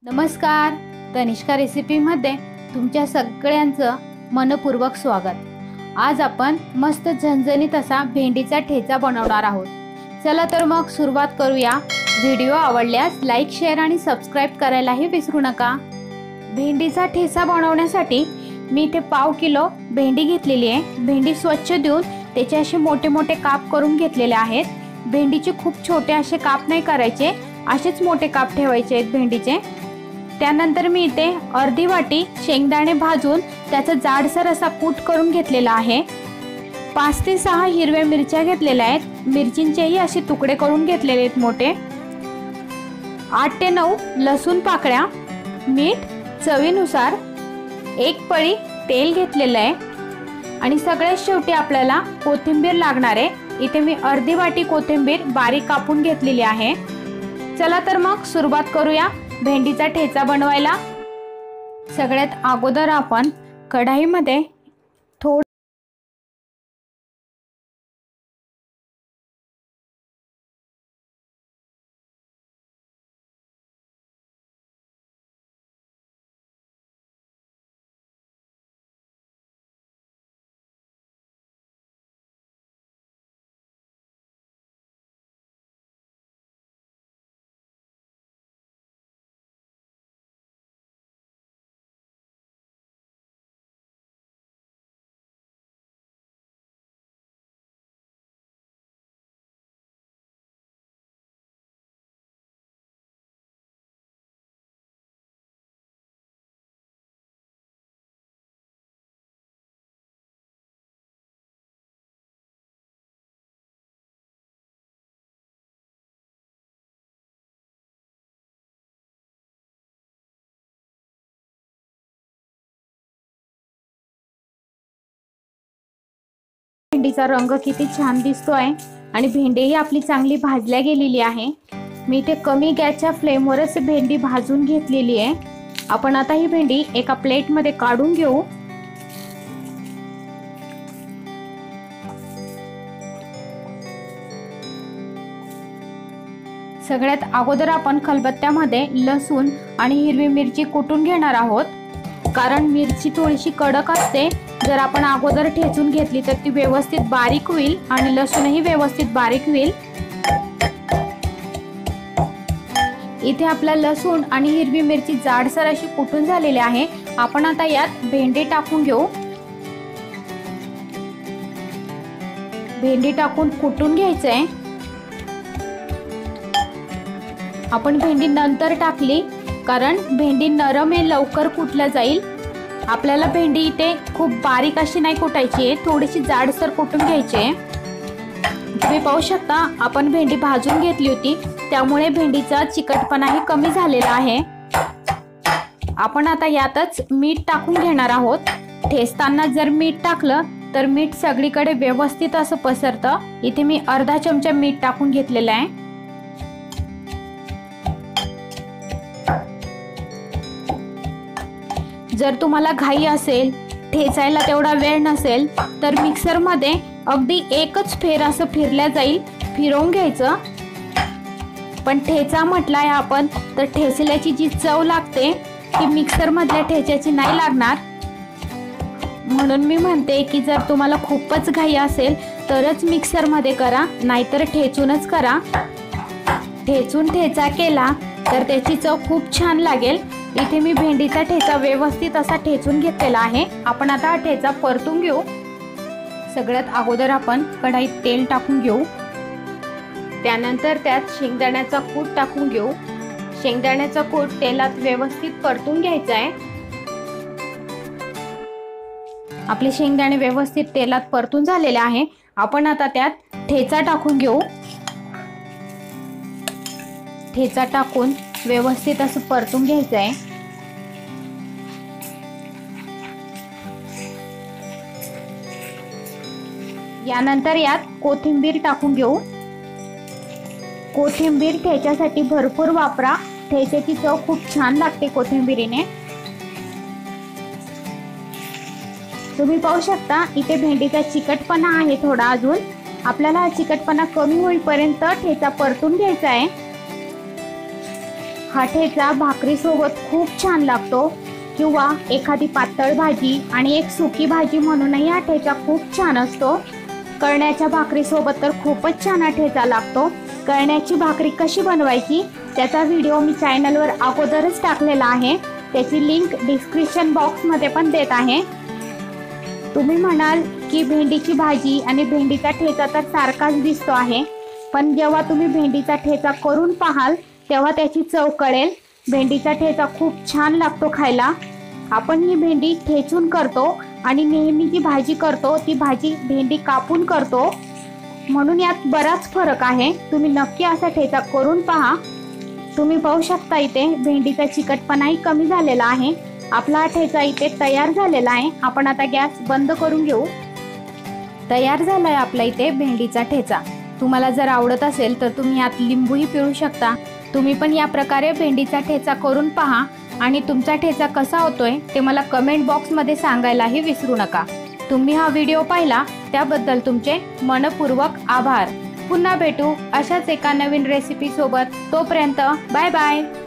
नमस्कार, तनिष्का रेसिपीमध्ये तुमच्या सगळ्यांचं मनपूर्वक स्वागत। आज आपण मस्त झणझणीत असा भेंडीचा ठेचा बनवणार आहोत। चला तर मग सुरुवात करूया। व्हिडिओ आवडल्यास लाईक, शेअर आणि सबस्क्राइब करायलाही विसरू नका। भेंडीचा ठेचा बनवण्यासाठी मी इथे पाव किलो भेंडी घेतलेली आहे। भेंडी स्वच्छ धुवून त्याचे असे मोठे मोठे काप करून घेतलेले आहेत। भेंडीचे खूप छोटे असे काप नाही करायचे, असेच मोठे काप ठेवायचे आहेत भेंडीचे। त्यानंतर मी इथे अर्धी वाटी शेंगदाणे भाजून त्याचा जाडसर असा कूट करून घेतलेला आहे। 5 ते 6 हिरव्या मिरच्या घेतलेल्या आहेत। मिरचींचेही असे तुकडे करून घेतलेले आहेत मोठे। 8 ते 9 लसूण पाकळ्या, मीठ चवीनुसार, 1 पळी तेल घेतलेलं आहे आणि सगळ्यात शेवटी आपल्याला कोथिंबीर लागणार आहे। इथे मी अर्धी वाटी कोथिंबीर बारीक कापून घेतलेली आहे। चला तर मग सुरुवात करूया भेंडीचा ठेचा बनवायला। सगळ्यात अगोदर आपण कढईमध्ये भेंडीचा रंग किती छान दिसतोय आणि भेंडीही आपली चांगली भाजल्या गेलेली आहे। मी इथे कमी गॅसच्या फ्लेमवरच भेंडी भाजून घेतलेली आहे। आपण आता ही भेंडी एका प्लेट मध्ये काढून घेऊ। सगळ्यात अगोदर आपण खलबत्त्यामध्ये लसूण आणि हिरवी मिरची कुटून घेणार आहोत, कारण मिरची थोडीशी कडक असते। जर आपण अगोदर ठेचून घेतली तर ती व्यवस्थित बारीक होईल आणि लसूणही व्यवस्थित बारीक होईल। इथे आपला लसूण आणि हिरवी मिरची जाडसर अशी कुटून झालेली आहे। आपण आता यात भेंडी टाकून घेऊ। भेंडी टाकून कुटून घ्यायचंय। आपण भेंडी नंतर टाकली कारण भेंडी नरम आहे, लवकर कुटल्या जाईल। आपल्याला भेंडी इथे खूप बारीक अशी नाही कुटायची आहे, थोडीशी जाडसर कुटून घ्यायची आहे। तुम्ही पाहू शकता आपण भेंडी भाजून घेतली होती, त्यामुळे भेंडीचा चिकटपणाही कमी झालेला आहे। आपण आता यातच मीठ टाकून घेणार आहोत। ठेचताना जर मीठ टाकलं तर मीठ सगळीकडे व्यवस्थित असं पसरतं। इथे मी अर्धा चमचा मीठ टाकून घेतलेला आहे। जर तुम्हाला घाई असेल, ठेचायला तेवढा वेळ नसेल तर मिक्सर मध्ये अगदी एकच फेर असं फिरल्या जाईल, फिरवून घ्यायचं। पण ठेचा म्हटलाय आपण तर ठेचल्याची जी चव लागते ती मिक्सर मधल्या ठेच्याची नाही लागणार। म्हणून मी म्हणते की जर तुम्हाला खूपच घाई असेल तरच मिक्सर मध्ये करा, नाहीतर ठेचूनच करा। ठेचून ठेचा केला तर त्याची चव खूप छान लागेल। इथे मी भेंडीचा ठेचा व्यवस्थित असा ठेचून घेतलेला आहे। आपण आता हा ठेचा परतून घेऊ। सगळ्यात अगोदर आपण कढईत तेल टाकून घेऊ। त्यानंतर त्यात शेंगदाण्याचा कूट टाकून घेऊ। शेंगदाण्याचा कूट तेलात व्यवस्थित परतून घ्यायचा आहे। आपले शेंगदाणे व्यवस्थित तेलात परतून झालेले आहे। आपण आता त्यात ठेचा टाकून घेऊ। ठेचा टाकून व्यवस्थित असं परतून घ्यायचं आहे। यानंतर यात कोथिंबीर टाकून घेऊ। कोथिंबीर ठेच्यासाठी भरपूर वापरा, ठेच्याची चव खूप छान लागते कोथिंबीरीने। तुम्ही पाहू शकता इथे भेंडीचा चिकटपणा आहे थोडा अजून। आपल्याला हा चिकटपणा कमी होईपर्यंत ठेचा परतून घ्यायचा आहे। हा ठेचा भाकरीसोबत खूप छान लागतो किंवा एखादी पातळ भाजी आणि एक सुकी भाजी म्हणूनही हा ठेचा खूप छान असतो। कळण्याच्या भाकरीसोबत तर खूपच छान हा ठेचा लागतो। कळण्याची भाकरी कशी बनवायची त्याचा व्हिडिओ मी चॅनलवर अगोदरच टाकलेला आहे, त्याची लिंक डिस्क्रिप्शन बॉक्समध्ये पण देत आहे। तुम्ही म्हणाल की भेंडीची भाजी आणि भेंडीचा ठेचा तर सारखाच दिसतो आहे, पण जेव्हा तुम्ही भेंडीचा ठेचा करून पाहाल तेव्हा त्याची चव कळेल। भेंडीचा ठेचा खूप छान लागतो खायला। आपण ही भेंडी ठेचून करतो आणि नेहमी जी भाजी करतो ती भाजी भेंडी कापून करतो, म्हणून यात बराच फरक आहे। तुम्ही नक्की असा ठेचा करून पहा। तुम्ही पाहू शकता इथे भेंडीचा चिकटपणाही कमी झालेला आहे। आपला ठेचा इथे तयार झालेला आहे। आपण आता गॅस बंद करून घेऊ। तयार झालाय आपला इथे भेंडीचा ठेचा। तुम्हाला जर आवडत असेल तर तुम्ही यात लिंबूही पिळू शकता। तुम्ही पण या प्रकारे भेंडीचा ठेचा करून पहा आणि तुमचा ठेचा कसा होतोय ते मला कमेंट बॉक्समध्ये सांगायलाही विसरू नका। तुम्ही हा व्हिडिओ पाहिला त्याबद्दल तुमचे मनपूर्वक आभार। पुन्हा भेटू अशाच एका नवीन रेसिपी सोबत। तोपर्यंत बाय बाय।